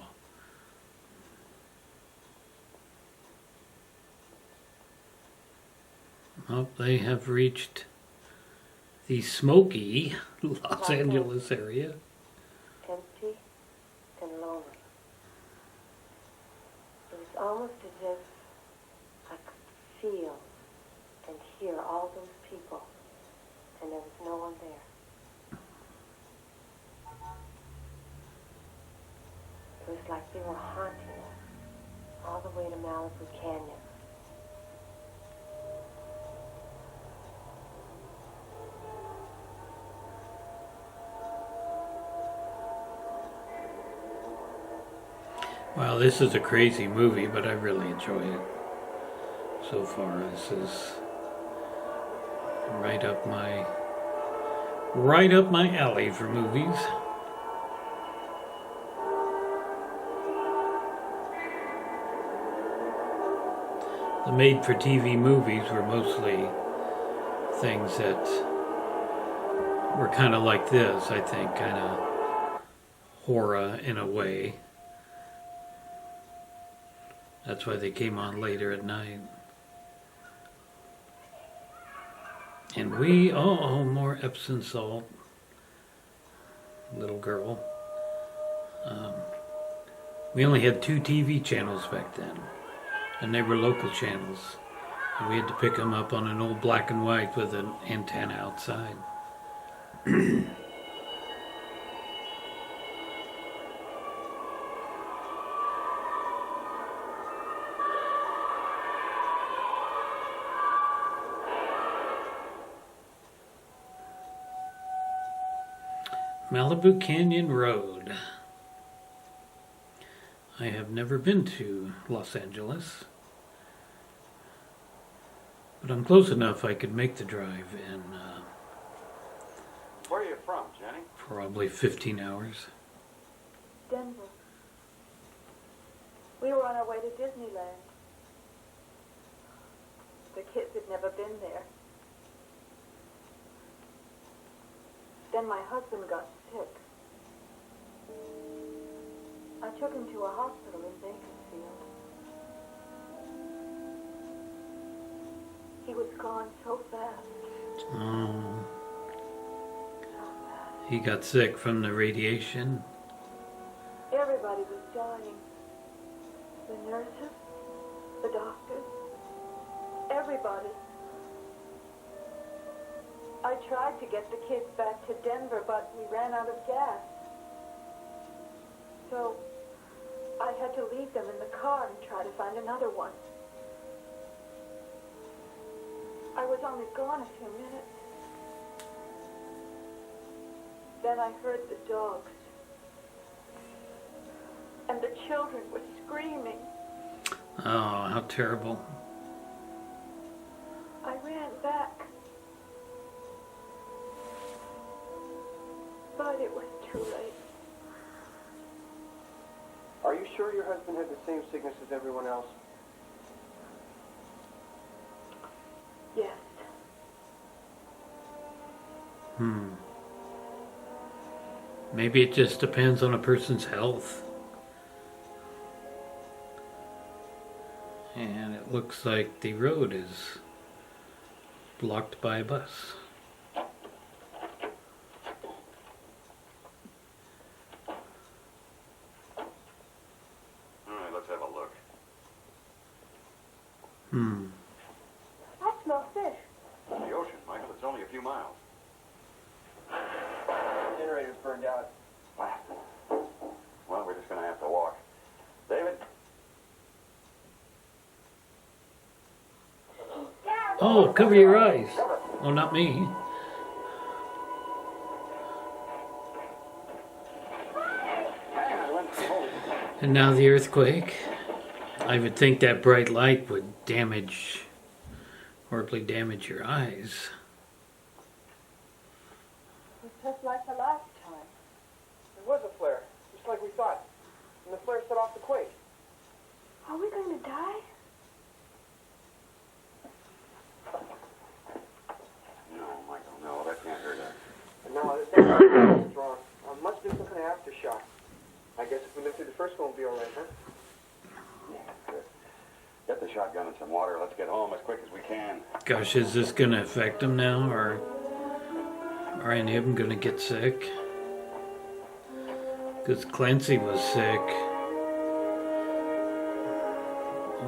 Well, they have reached the smoky Los Angeles area. Empty and lonely. It was almost as if I could feel and hear all those people, and there was no one there. It was like they were haunting us all the way to Malibu Canyon. Wow, this is a crazy movie, but I really enjoy it so far. This is right up my alley for movies. The made-for-TV movies were mostly things that were kind of like this, I think, kind of horror in a way. That's why they came on later at night. And more Epsom salt. Little girl. We only had 2 TV channels back then. and they were local channels. And we had to pick them up on an old black and white with an antenna outside. Malibu Canyon Road. I have never been to Los Angeles, but I'm close enough I could make the drive in Where are you from, Jenny? probably 15 hours. Denver. We were on our way to Disneyland. The kids had never been there. Then my husband got sick. I took him to a hospital in Bakersfield. He was gone so fast. Oh, So fast. he got sick from the radiation. Everybody was dying. The nurses, the doctors, everybody. I tried to get the kids back to Denver, but we ran out of gas. So I had to leave them in the car and try to find another one. I was only gone a few minutes. Then I heard the dogs. And the children were screaming. Oh, how terrible. I ran back. But it was too late. Are you sure your husband had the same sickness as everyone else? Yes. Maybe it just depends on a person's health. And it looks like the road is blocked by a bus. All right, let's have a look. I smell fish. The ocean, Michael, it's only a few miles. The generator's burned out. Blasted. Well, we're just going to have to walk. David? Oh, cover your eyes. Oh, not me. And now the earthquake. I would think that bright light would horribly damage your eyes. It was just like the last time. There was a flare, just like we thought. And the flare set off the quake. Are we going to die? No, Michael, no, that can't hurt us. And no, this ain't strong. Must be some kind of aftershock. I guess if we live through the first one, we'll be all right, huh? Yeah, good. Get the shotgun and some water. Let's get home as quick as we can. Gosh, is this going to affect him now, or are any of them going to get sick? Because Clancy was sick,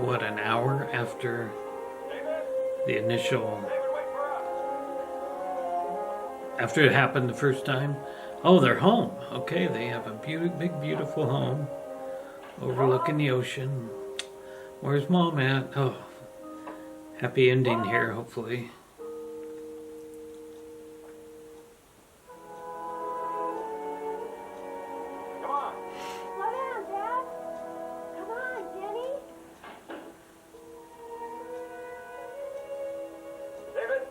what, an hour after the initial... After it happened the first time? Oh, they're home. Okay, they have a big, beautiful home overlooking the ocean. Where's Mom at? Oh, happy ending here, hopefully. Come on. Slow down, Dad. Come on, Jenny. David?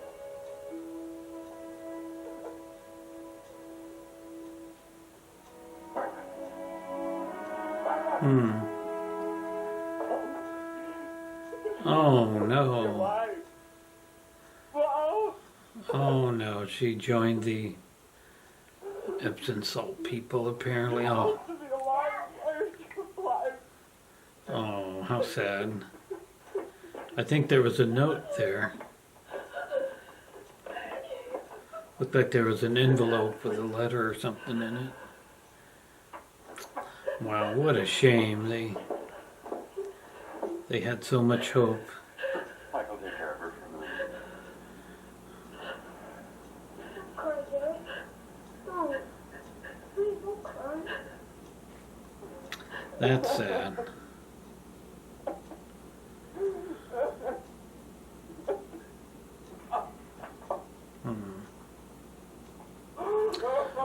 Oh no. Oh no, she joined the Epsom salt people apparently. Oh. Oh, how sad. I think there was a note there. Looked like there was an envelope with a letter or something in it. Wow, what a shame. They They had so much hope. Michael, take care of her for a minute. Don't cry, Dad. No. Please don't cry. That's sad.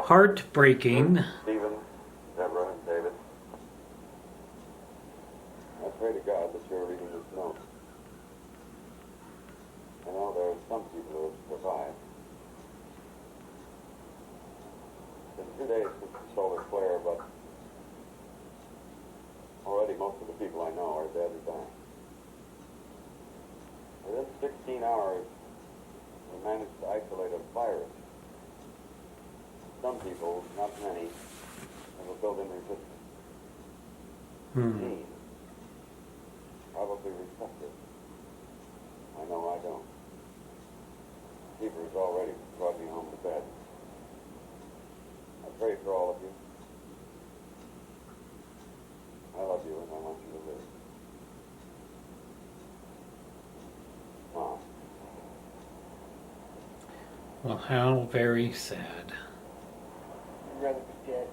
Heartbreaking. Stephen, Deborah, David. I pray to God that you're reading this note. I know there are some people who have survived. It's been 2 days since the solar flare, but already most of the people I know are dead or dying. Within 16 hours, we managed to isolate a virus. Some people, not many, have a built-in resistance. Gene. Probably receptive. I know I don't. Fever's already brought me home to bed. I pray for all of you. I love you and I want you to live. Mom. Well, how very sad. I'd rather be dead.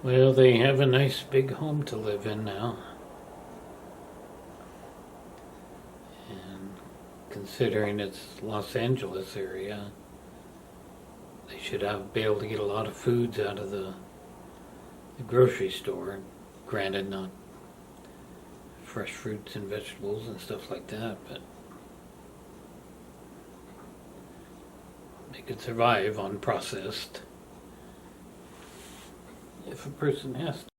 Well, they have a nice big home to live in now. And considering it's Los Angeles area, they should be able to get a lot of foods out of the grocery store. Granted, not fresh fruits and vegetables and stuff like that, but they could survive on processed if a person has to.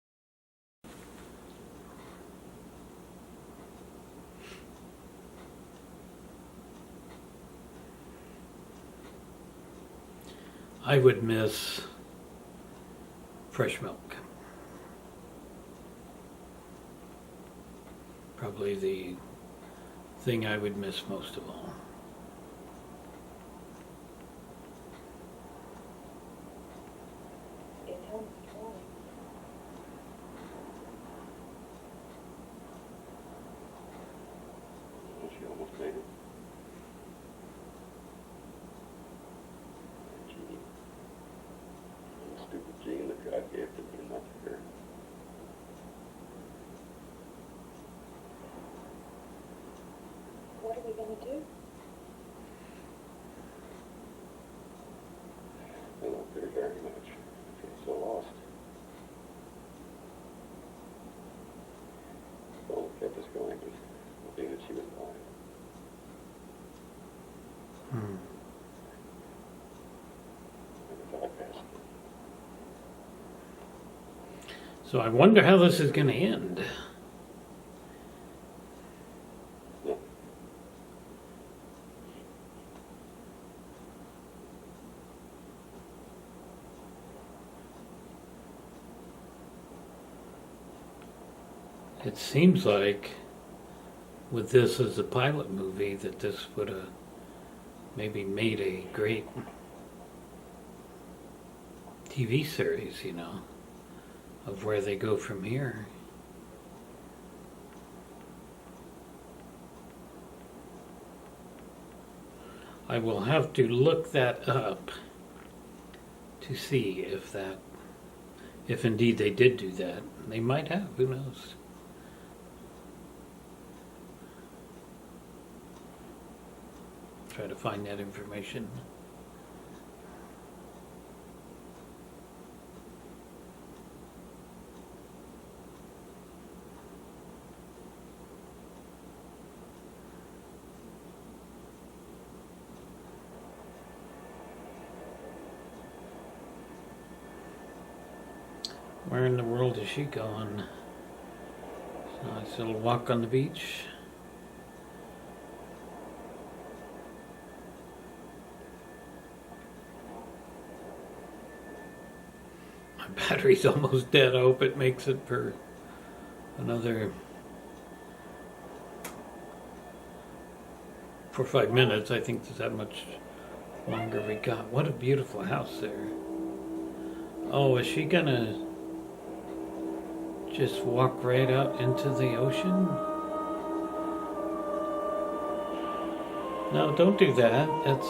I would miss fresh milk. Probably the thing I would miss most of all. It's almost 20. She almost made it. Gene. The stupid gene that God gave to me, not to her. What are we going to do? I love her very much. I feel so lost. The only kept us going was the thing that she was alive. Never thought I'd pass it. So I wonder how this is going to end. Yeah. It seems like with this as a pilot movie that this would have maybe made a great TV series, you know, of where they go from here. I will have to look that up to see if indeed they did do that. They might have, who knows? Try to find that information. Where in the world is she going? It's a nice little walk on the beach. My battery's almost dead. I hope it makes it for another 4 or 5 minutes. I think there's that much longer we got. What a beautiful house there. Oh, is she gonna just walk right out into the ocean? No, don't do that. That's...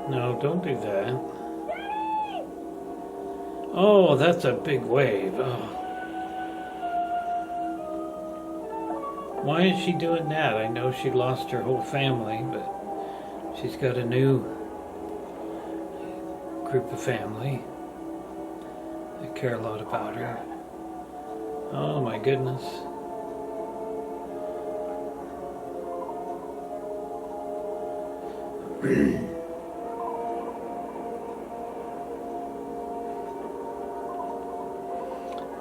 No, don't do that. Oh, that's a big wave. Oh. Why is she doing that? I know she lost her whole family, but she's got a new group of family that care a lot about her. Oh my goodness.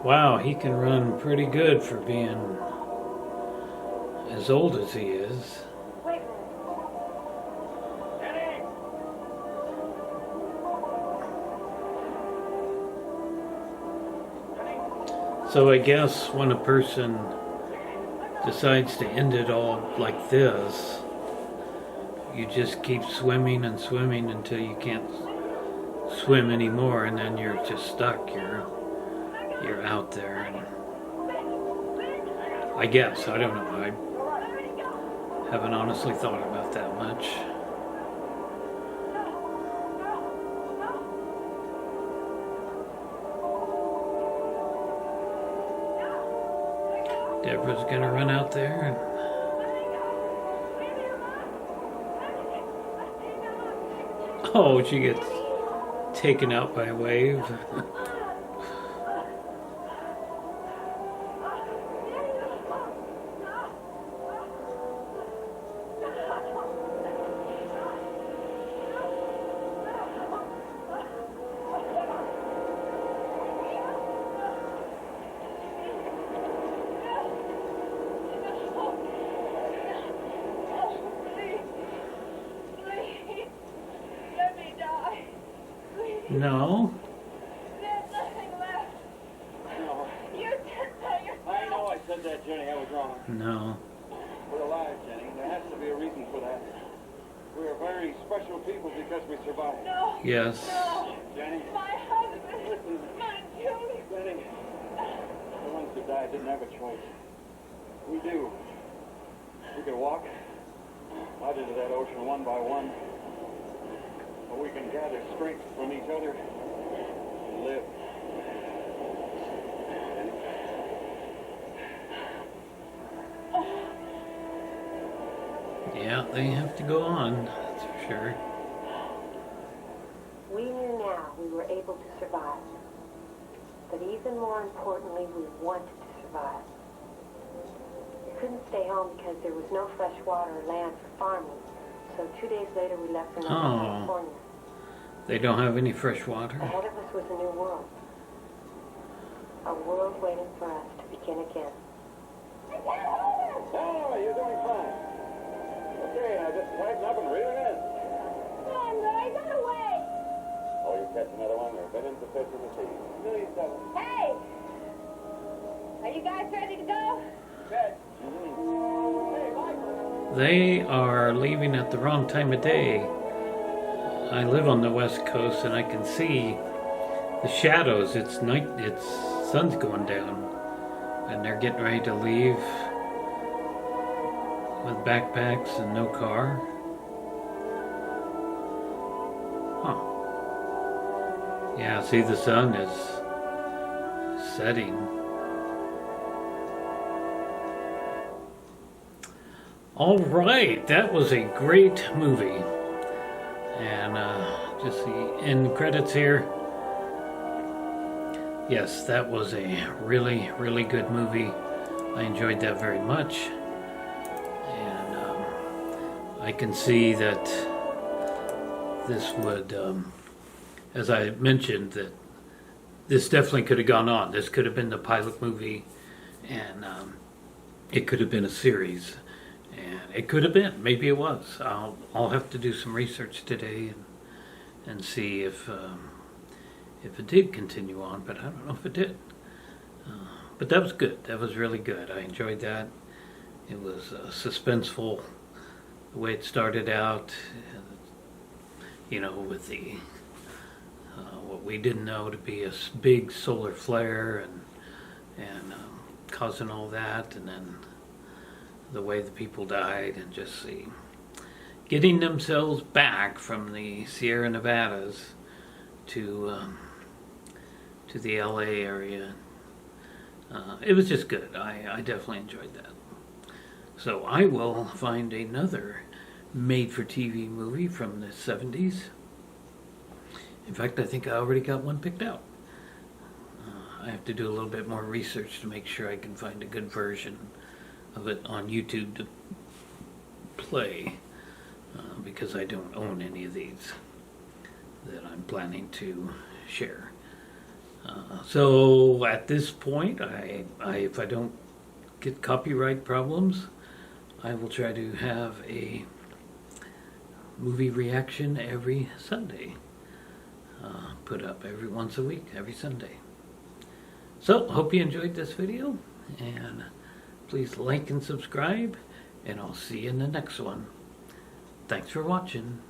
Wow, he can run pretty good for being as old as he is. Wait a minute. So I guess when a person decides to end it all like this, you just keep swimming and swimming until you can't swim anymore, and then you're just stuck. You're out there, and I guess, I don't know. I haven't honestly thought about that much. Deborah's gonna run out there and... Oh, she gets taken out by a wave. Let me die. Please. No. There's nothing left. No. You said that yourself. I know I said that, Jenny. I was wrong. No. We're alive, Jenny. There has to be a reason for that. We are very special people because we survived. No. Yes. No. Jenny, My husband. listen. My Julie. Jenny, the ones who died didn't have a choice. We do. We can walk out into that ocean one by one. But we can gather strength from each other and live. Yeah, they have to go on, that's for sure. We knew now we were able to survive. But even more importantly, we wanted to survive. We couldn't stay home because there was no fresh water or land for farming. So 2 days later, we left for Northern Oh. California. They don't have any fresh water. Ahead of us was a new world. A world waiting for us to begin again. Oh, you're doing fine. Okay, now just tighten up and reel it in. Mom, I got away. Oh, you catch another one? There have been the fish in the sea. Millions of them. Hey. Are you guys ready to go? They are leaving at the wrong time of day. I live on the west coast and I can see the shadows. It's night, it's sun's going down. And they're getting ready to leave with backpacks and no car. Huh. Yeah, see, the sun is setting. All right, that was a great movie. And just the end credits here. Yes, that was a really, really good movie. I enjoyed that very much. And I can see that this would, as I mentioned, that this definitely could have gone on. This could have been the pilot movie, and it could have been a series. And it could have been. Maybe it was. I'll have to do some research today and see if it did continue on. But I don't know if it did. But that was good. That was really good. I enjoyed that. It was suspenseful the way it started out, you know, with the what we didn't know to be a big solar flare and causing all that, and then the way the people died, and just the getting themselves back from the Sierra Nevadas to the LA area. It was just good. I definitely enjoyed that. So I will find another made-for-TV movie from the 70s. In fact, I think I already got one picked out. I have to do a little bit more research to make sure I can find a good version of it on YouTube to play, because I don't own any of these that I'm planning to share. So at this point, if I don't get copyright problems, I will try to have a movie reaction every Sunday. Put up every once a week, every Sunday. So, hope you enjoyed this video, and please like and subscribe, and I'll see you in the next one. Thanks for watching.